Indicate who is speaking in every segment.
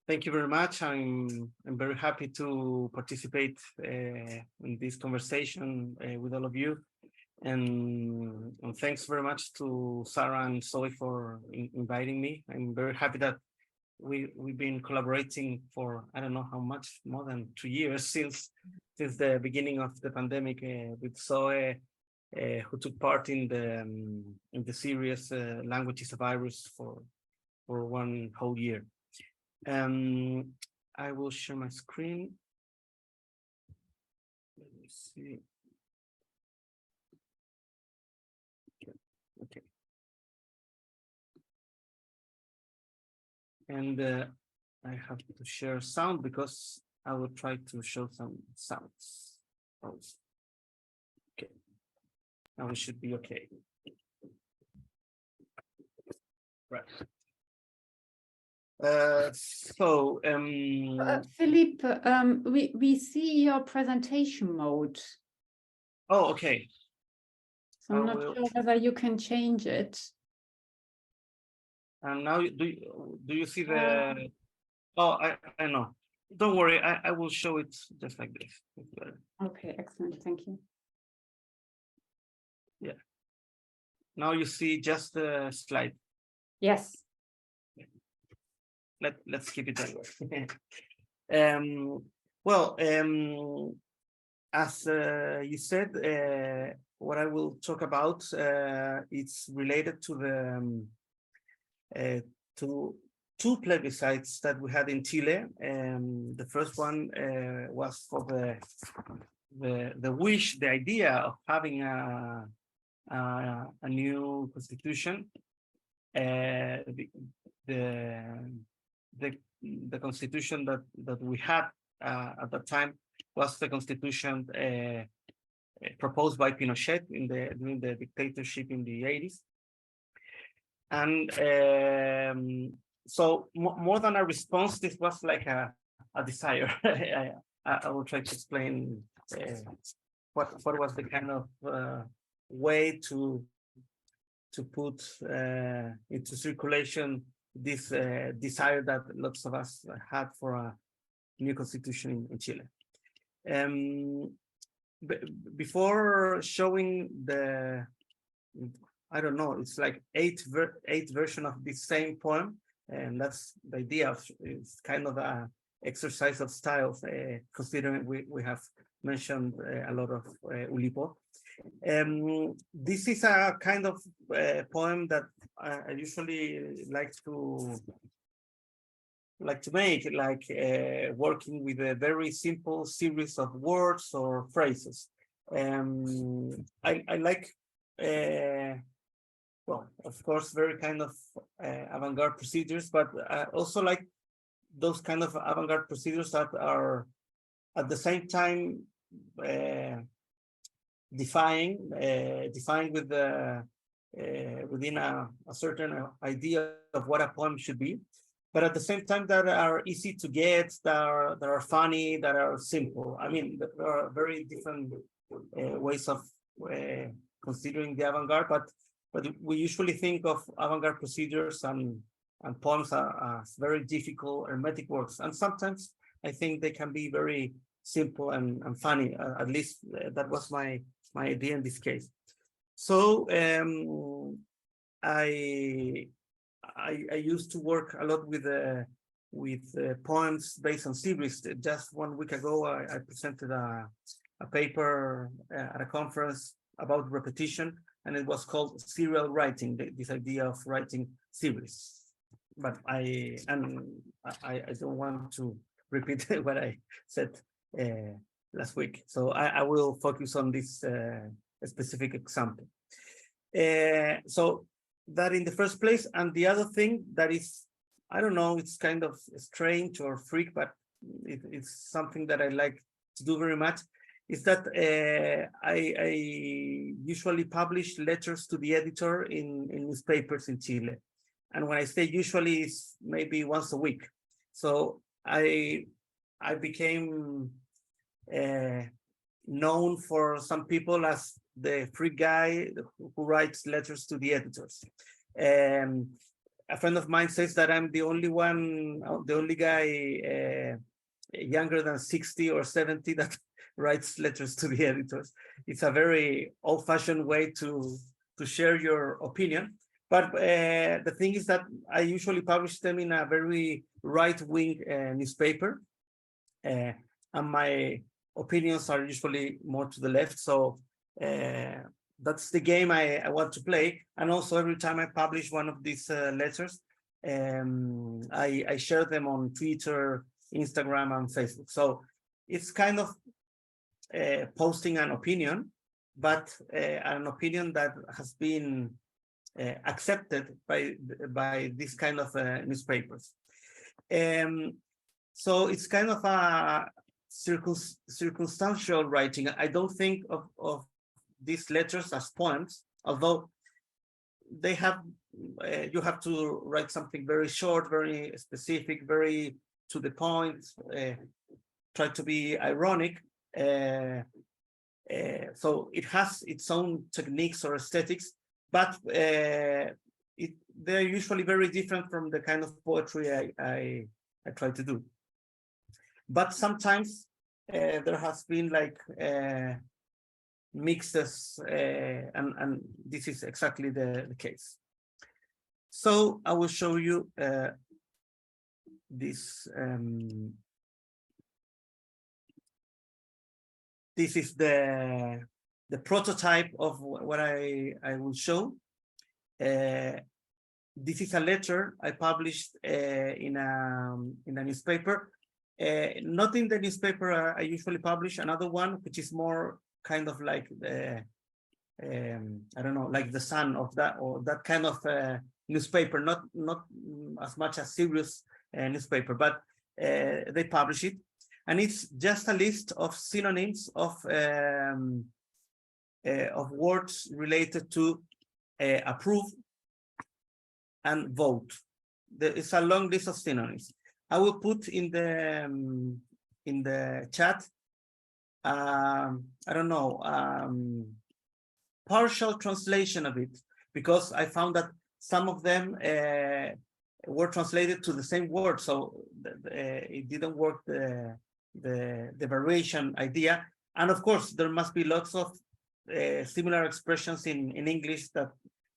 Speaker 1: Thank you very much. I'm very happy to participate in this conversation with all of you, and thanks very much to Sarah and Zoe for inviting me. I'm very happy that we've been collaborating for I don't know how much, more than 2 years since the beginning of the pandemic with Zoe, who took part in the series Language is a Virus for one whole year. I will share my screen. Let me see. Okay. And I have to share sound because I will try to show some sounds also. Okay. Now it should be okay. Right.
Speaker 2: Felipe, we see your presentation mode.
Speaker 1: Oh, okay.
Speaker 2: So I'm not sure whether you can change it.
Speaker 1: And now do you see the? Oh, I know. Don't worry. I will show it just like this.
Speaker 2: Okay, excellent. Thank you.
Speaker 1: Yeah. Now you see just the slide.
Speaker 2: Yes.
Speaker 1: Let's keep it that way. As you said, what I will talk about it's related to the to two plebiscites that we had in Chile. The first one was for the wish, the idea of having a new constitution. The constitution that we had at that time was the constitution proposed by Pinochet during the dictatorship in the 80s. And so more than a response, this was like a desire. I will try to explain what was the kind of way to put into circulation this desire that lots of us had for a new constitution in Chile. Before showing I don't know, it's like eight version of this same poem, and that's the idea of it's kind of a exercise of styles, considering we have mentioned a lot of Ulipo. This is a kind of poem that I usually like to make, like working with a very simple series of words or phrases. I like, well, of course, very kind of avant-garde procedures, but I also like those kind of avant-garde procedures that are at the same time defined with within a certain idea of what a poem should be, but at the same time that are easy to get, that are funny, that are simple. I mean, there are very different ways of considering the avant-garde, but we usually think of avant-garde procedures and poems as very difficult hermetic works, and sometimes I think they can be very simple and funny. At least that was my idea in this case. So I used to work a lot with poems based on series. Just 1 week ago, I presented a paper at a conference about repetition, and it was called serial writing. This idea of writing series. But I don't want to repeat what I said last week, so I will focus on this specific example. So that in the first place, and the other thing that is, I don't know, it's kind of strange or freak, but it's something that I like to do very much, is that I usually publish letters to the editor in newspapers in Chile. And when I say usually, it's maybe once a week. So I became known for some people as the free guy who writes letters to the editors. a friend of mine says that I'm the only one, the only guy younger than 60 or 70 that writes letters to the editors. It's a very old-fashioned way to share your opinion. But the thing is that I usually publish them in a very right-wing newspaper, and my opinions are usually more to the left. So that's the game I want to play. And also every time I publish one of these letters, I share them on Twitter, Instagram, and Facebook. So it's kind of posting an opinion, but an opinion that has been accepted by this kind of newspapers. So it's kind of a circumstantial writing. I don't think of these letters as poems, although they have, you have to write something very short, very specific, very to the point, try to be ironic. So it has its own techniques or aesthetics, but they're usually very different from the kind of poetry I try to do. But sometimes there has been like mixes, and this is exactly the case. So I will show you this. This is the prototype of what I will show. This is a letter I published in a newspaper. Not in the newspaper I usually publish, another one which is more kind of like the I don't know, like the Sun of that, or that kind of newspaper, not as much as serious newspaper, but they publish it, and it's just a list of synonyms of words related to approve and vote. It's a long list of synonyms. I will put in the chat, I don't know, partial translation of it, because I found that some of them were translated to the same word, so it didn't work, the variation idea. And of course, there must be lots of similar expressions in English that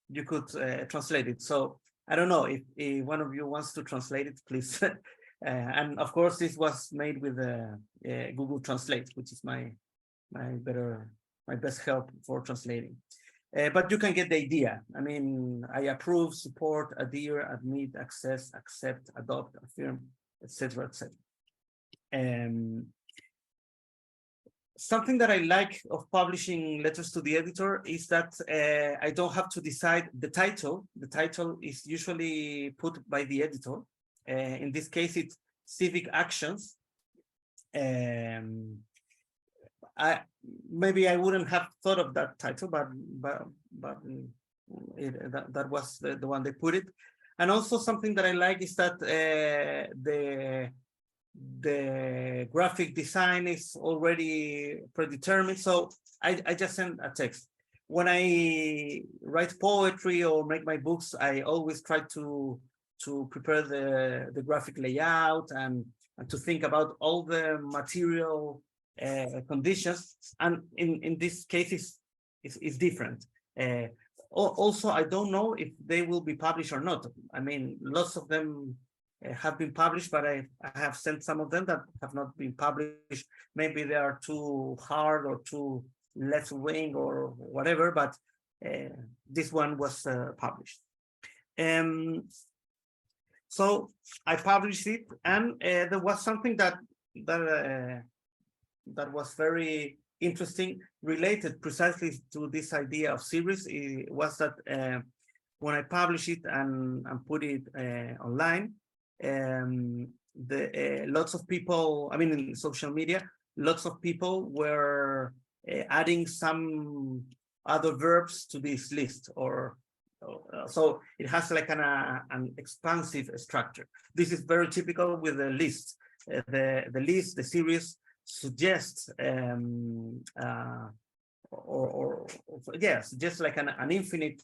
Speaker 1: you could translate it. So I don't know if one of you wants to translate it, please. And of course, this was made with Google Translate, which is my best help for translating. But you can get the idea. I mean, I approve, support, adhere, admit, access, accept, adopt, affirm, etc., etc. Something that I like of publishing letters to the editor is that I don't have to decide the title. The title is usually put by the editor. In this case, it's civic actions. Maybe I wouldn't have thought of that title, but that was the one they put it. And also something that I like is that the graphic design is already predetermined. So I just send a text. When I write poetry or make my books, I always try to prepare the graphic layout and to think about all the material conditions. And in this case, it's different. Also, I don't know if they will be published or not. I mean, lots of them have been published, but I have sent some of them that have not been published. Maybe they are too hard or too left wing or whatever, but this one was published. So I published it, and there was something that was very interesting, related precisely to this idea of series. It was that when I published it and put it online, lots of people, I mean, in social media, lots of people were adding some other verbs to this list, or so it has like an expansive structure. This is very typical with the list. The list, the series suggests suggests like an infinite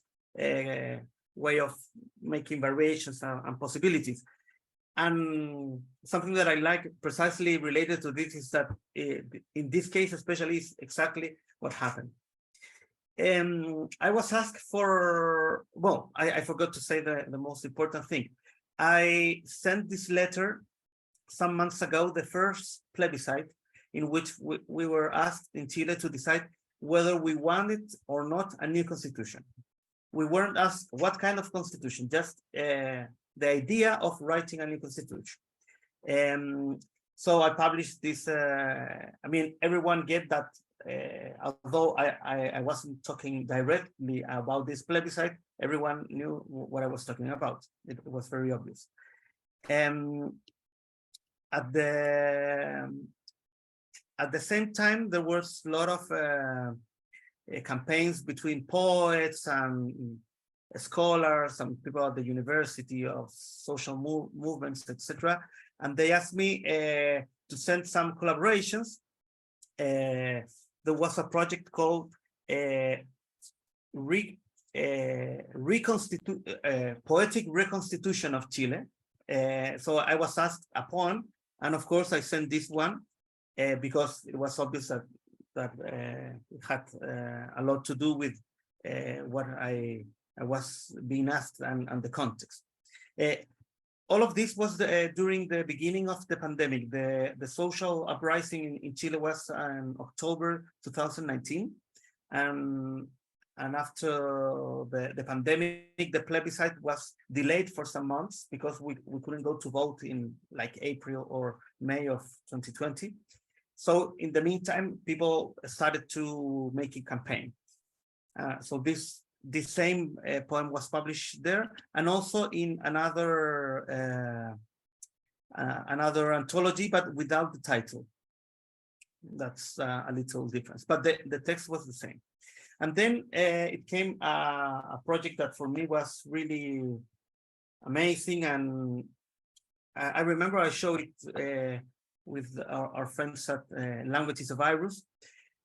Speaker 1: way of making variations and possibilities. And something that I like precisely related to this is that in this case, especially, is exactly what happened. I was asked for, well, I forgot to say the most important thing. I sent this letter some months ago, the first plebiscite, in which we were asked in Chile to decide whether we wanted or not a new constitution. We weren't asked what kind of constitution, just the idea of writing a new constitution. So I published this, I mean, everyone get that, although I wasn't talking directly about this plebiscite, everyone knew what I was talking about. It was very obvious. At the same time, there was a lot of campaigns between poets and scholars and people at the university of social movements, etc. And they asked me to send some collaborations. There was a project called Poetic Reconstitution of Chile. So I was asked a poem, and of course I sent this one because it was obvious that it had a lot to do with what I was being asked and the context. All of this was during the beginning of the pandemic. The social uprising in Chile was in October 2019. And after the pandemic, the plebiscite was delayed for some months because we couldn't go to vote in like April or May of 2020. So in the meantime, people started to make a campaign. So this same poem was published there, and also in another anthology, but without the title. That's a little difference, but the text was the same. And then it came a project that for me was really amazing, and I remember I showed it with our friends at Languages of Virus,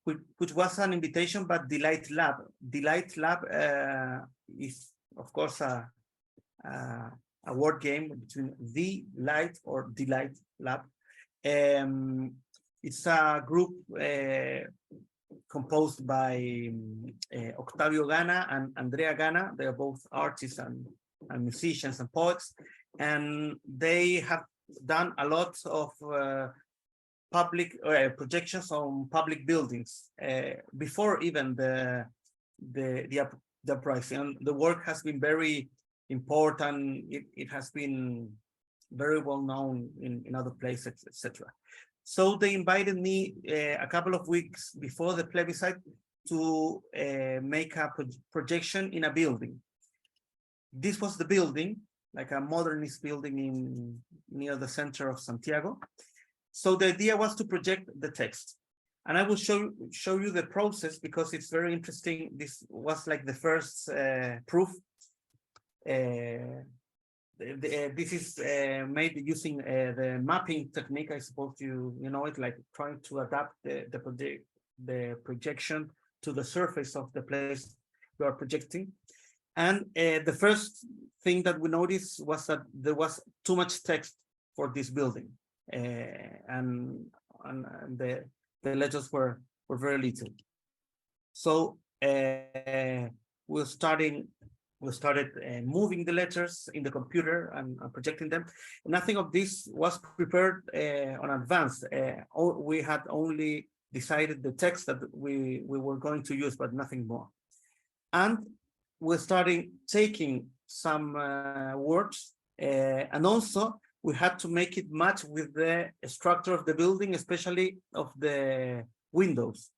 Speaker 1: which was an invitation, but Delight Lab. Delight Lab is, of course, a word game between the light or Delight Lab. It's a group composed by Octavio Gana and Andrea Gana. They are both artists and musicians and poets, and they have done a lot of public projections on public buildings before even the uprising. And the work has been very important. It has been very well known in other places, etc. So they invited me a couple of weeks before the plebiscite to make a projection in a building. This was the building, like a modernist building near the center of Santiago. So the idea was to project the text. And I will show you the process because it's very interesting. This was like the first proof. This is made using the mapping technique. I suppose you know it, like trying to adapt the projection to the surface of the place you are projecting. And the first thing that we noticed was that there was too much text for this building, and the letters were very little. So we started moving the letters in the computer and projecting them. Nothing of this was prepared on advance. We had only decided the text that we were going to use, but nothing more. And we started taking some words, and also we had to make it match with the structure of the building, especially of the windows,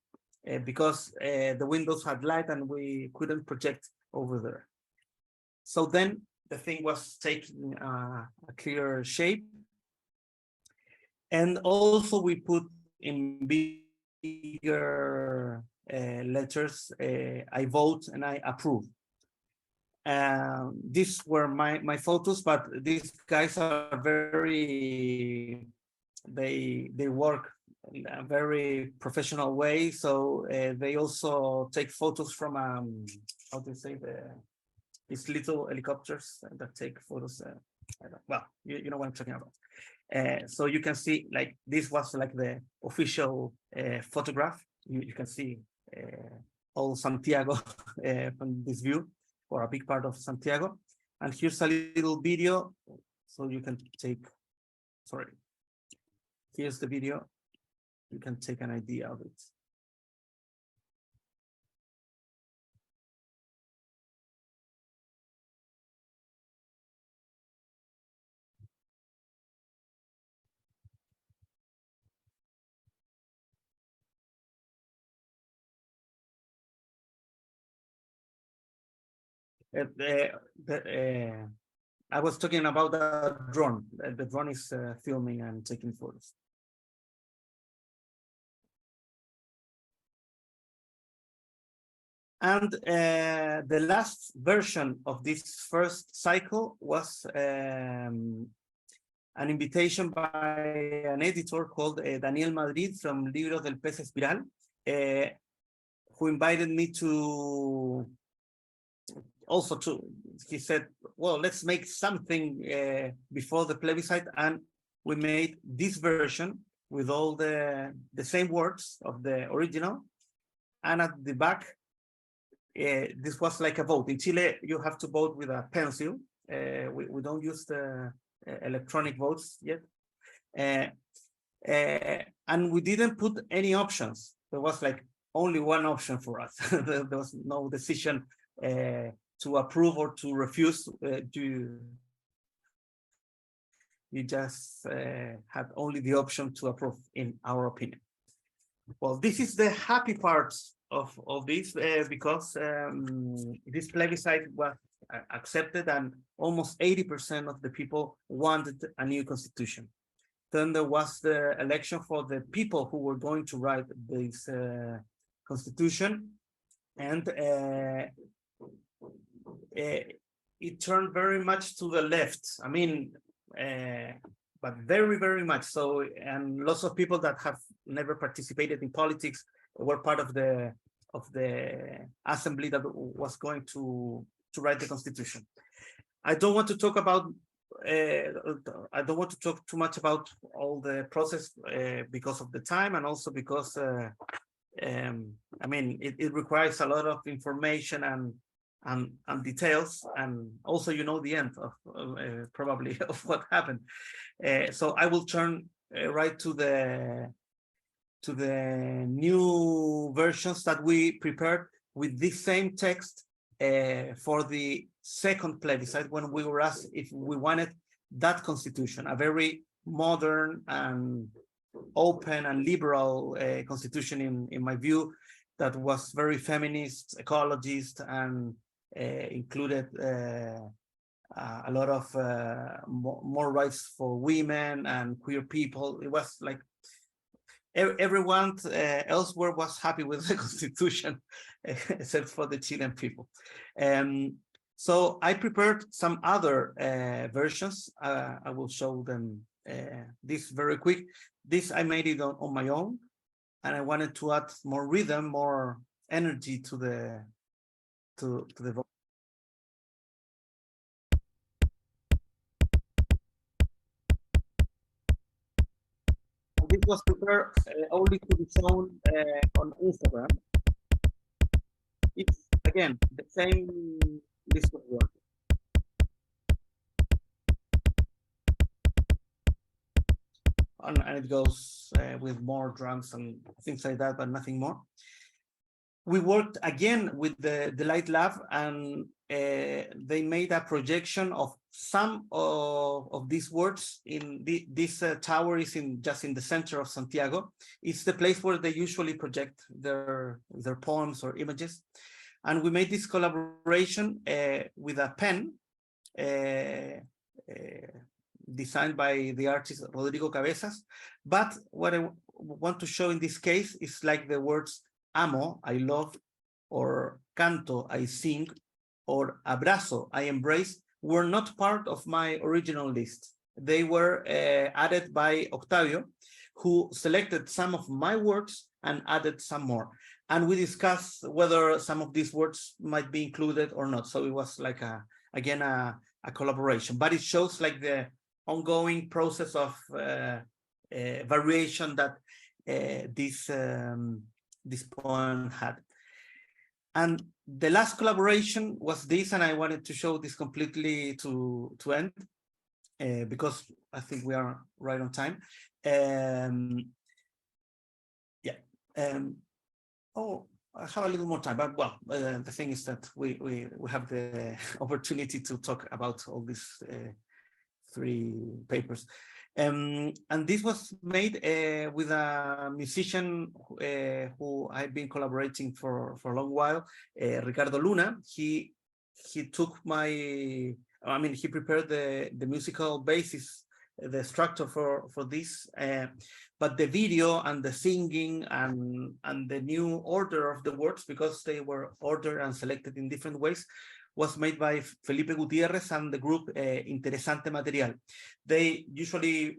Speaker 1: because the windows had light and we couldn't project over there. So then the thing was taking a clear shape. And also we put in bigger letters, I vote and I approve. These were my photos, but these guys are very, they work in a very professional way. So they also take photos from, how do you say, These little helicopters that take photos. Well, you know what I'm talking about. So you can see like this was like the official photograph. You can see all Santiago from this view, or a big part of Santiago. And here's a little video, so you can take, sorry, here's the video. You can take an idea of it. I was talking about the drone. The drone is filming and taking photos. And the last version of this first cycle was an invitation by an editor called Daniel Madrid from Libros del Pez Espiral, who invited me to also he said, well, let's make something before the plebiscite, and we made this version with all the same words of the original, and at the back, this was like a vote. In Chile, you have to vote with a pencil. We don't use the electronic votes yet. And we didn't put any options. There was like only one option for us. There was no decision to approve or to refuse. You just had only the option to approve, in our opinion. Well, this is the happy part of this, because this plebiscite was accepted, and almost 80% of the people wanted a new constitution. Then there was the election for the people who were going to write this constitution, and it turned very much to the left. I mean, but very, very much so. And lots of people that have never participated in politics were part of the assembly that was going to write the constitution. I don't want to talk about. I don't want to talk too much about all the process because of the time, and also because I mean it requires a lot of information and details, and also the end of probably of what happened. So I will turn right to the new versions that we prepared with this same text for the second plebiscite, when we were asked if we wanted that constitution, a very modern and open and liberal constitution, in my view, that was very feminist, ecologist, and included a lot of more rights for women and queer people. It was like everyone elsewhere was happy with the constitution, except for the Chilean people. So I prepared some other versions. I will show them this very quick. This I made it on my own, and I wanted to add more rhythm, more energy to the vote. This was prepared only to be shown on Instagram. It's again the same list of words. And it goes with more drums and things like that, but nothing more. We worked again with the Light Lab, and they made a projection of some of these words. In this tower is just in the center of Santiago. It's the place where they usually project their poems or images. And we made this collaboration with a pen designed by the artist Rodrigo Cabezas. But what I want to show in this case is like the words amo, I love, or canto, I sing, or abrazo, I embrace, were not part of my original list. They were added by Octavio, who selected some of my words and added some more. and we discussed whether some of these words might be included or not. So it was like again a collaboration, but it shows like the ongoing process of variation that this poem had. And the last collaboration was this, and I wanted to show this completely to end because I think we are right on time. Oh, I have a little more time, but well, the thing is that we have the opportunity to talk about all these 3 papers. And this was made with a musician who I've been collaborating for a long while, Ricardo Luna. He took he prepared the musical basis, the structure for this, but the video and the singing and the new order of the words, because they were ordered and selected in different ways, was made by Felipe Gutierrez and the group Interesante Material. They usually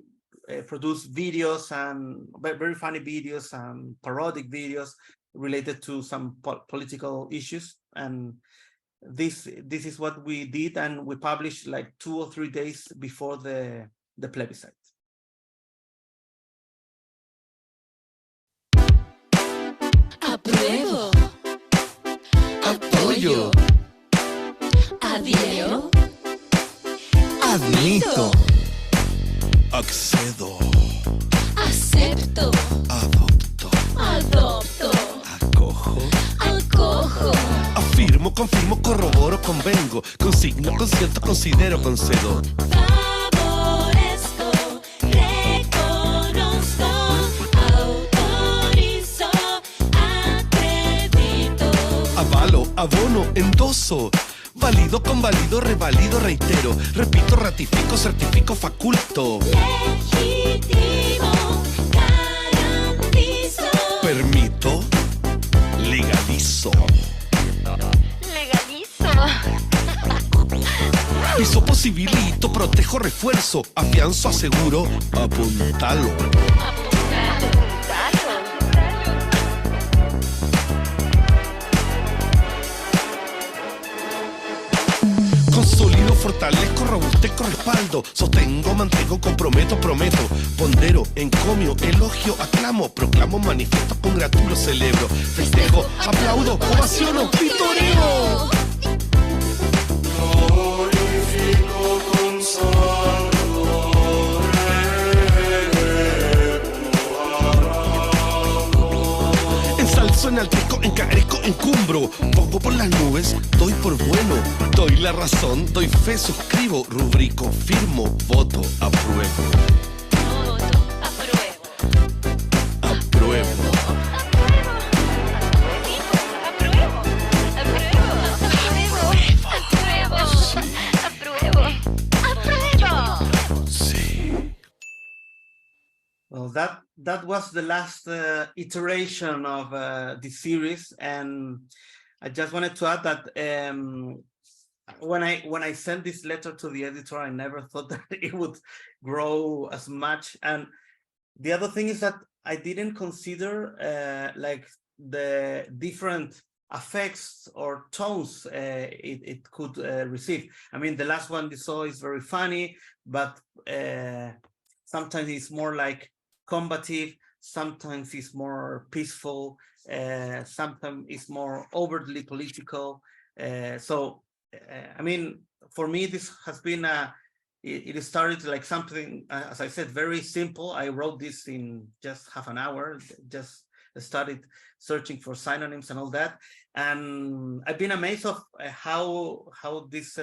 Speaker 1: produce videos, and very funny videos and parodic videos related to some political issues. And this is what we did, and we published like 2 or 3 days before the plebiscite.
Speaker 3: Apruebo. Apoyo. Adhiero.
Speaker 4: Admito. Accedo.
Speaker 3: Acepto.
Speaker 4: Adopto.
Speaker 3: Adopto.
Speaker 4: Acojo.
Speaker 3: Acojo.
Speaker 4: Afirmo, confirmo, corroboro, convengo. Consigno, concierto, considero, concedo.
Speaker 3: Favorezco. Reconozco. Autorizo. Acredito.
Speaker 4: Avalo, abono, endoso. Valido, convalido, revalido, reitero. Repito, ratifico, certifico, faculto.
Speaker 3: Legítimo. Garantizo.
Speaker 4: Permito. Legalizo.
Speaker 3: Legalizo.
Speaker 4: Piso, posibilito, protejo, refuerzo. Afianzo, aseguro, apuntalo. Consolido, fortalezco, robustezco, respaldo. Sostengo, mantengo, comprometo, prometo. Pondero, encomio, elogio, aclamo. Proclamo, manifiesto, congratulo, celebro. Festejo, aplaudo, ovaciono, vitoreo. Glorifico, consagro, ensalzo, enaltezco, encarezco, encumbro. Pongo por las nubes, doy por bueno. Doy la razón, doy fe, suscribo. Rubrico, firmo, voto, apruebo.
Speaker 3: Voto. Apruebo.
Speaker 4: Apruebo.
Speaker 3: Apruebo. Apruebo. Apruebo. Apruebo.
Speaker 4: Sí.
Speaker 1: Well, that was the last iteration of this series, and I just wanted to add that when I sent this letter to the editor, I never thought that it would grow as much. And the other thing is that I didn't consider like the different effects or tones it could receive. I mean, the last one you saw is very funny, but sometimes it's more like combative, sometimes it's more peaceful, sometimes it's more overtly political. I mean, for me, this has been it started like something, as I said, very simple. I wrote this in just half an hour, just started searching for synonyms and all that. And I've been amazed of how this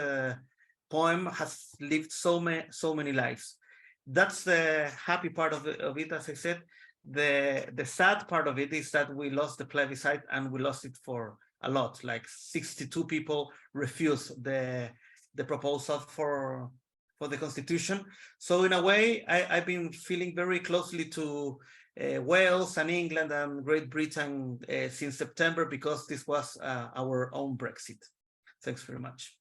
Speaker 1: poem has lived so many lives. That's the happy part of it, as I said. The sad part of it is that we lost the plebiscite, and we lost it for a lot. Like 62 people refused the proposal for the constitution. So in a way, I've been feeling very closely to Wales and England and Great Britain since September, because this was our own Brexit. Thanks very much.